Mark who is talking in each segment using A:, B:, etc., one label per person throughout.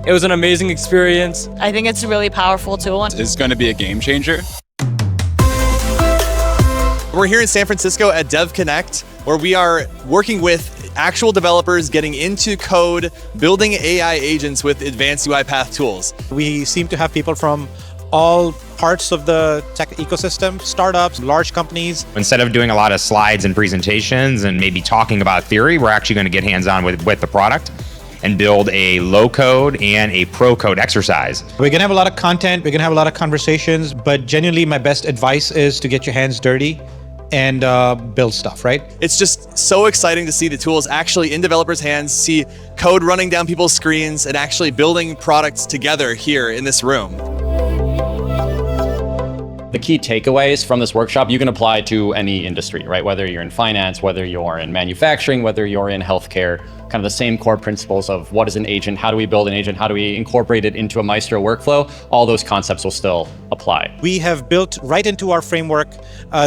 A: It was an amazing experience.
B: I think it's a really powerful tool.
C: It's going to be a game changer.
D: We're here in San Francisco at DevConnect, where we are working with actual developers getting into code, building AI agents with advanced UiPath tools.
E: We seem to have people from all parts of the tech ecosystem, startups, large companies.
F: Instead of doing a lot of slides and presentations and maybe talking about theory, we're actually going to get hands-on with the product and build a low code and a pro code exercise.
E: We're gonna have a lot of content, we're gonna have a lot of conversations, but genuinely my best advice is to get your hands dirty and build stuff, right?
D: It's just so exciting to see the tools actually in developers' hands, see code running down people's screens, and actually building products together here in this room.
G: The key takeaways from this workshop you can apply to any industry, right? Whether you're in finance, whether you're in manufacturing, whether you're in healthcare, kind of the same core principles of what is an agent, how do we build an agent, how do we incorporate it into a Maestro workflow, all those concepts will still apply.
E: We have built right into our framework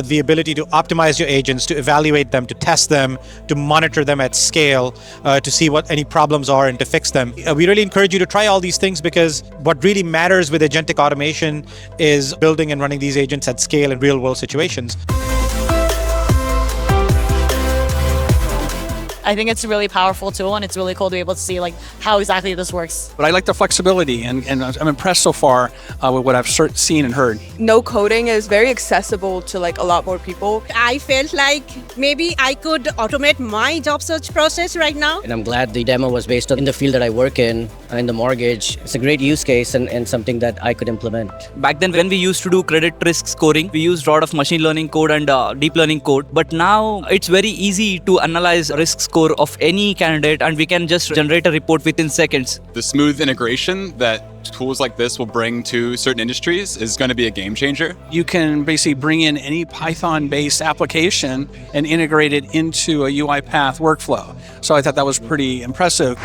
E: the ability to optimize your agents, to evaluate them, to test them, to monitor them at scale, to see what any problems are and to fix them. We really encourage you to try all these things because what really matters with agentic automation is building and running these agents at scale in real-world situations.
B: I think it's a really powerful tool, and it's really cool to be able to see like how exactly this works.
H: But I like the flexibility, and I'm impressed so far with what I've seen and heard.
I: No coding is very accessible to like a lot more people.
J: I felt like maybe I could automate my job search process right now.
K: And I'm glad the demo was based on in the field that I work in the mortgage. It's a great use case and something that I could implement.
A: Back then when we used to do credit risk scoring, we used a lot of machine learning code and deep learning code. But now it's very easy to analyze risk score of any candidate, and we can just generate a report within seconds.
C: The smooth integration that tools like this will bring to certain industries is going to be a game changer.
H: You can basically bring in any Python-based application and integrate it into a UiPath workflow. So I thought that was pretty impressive.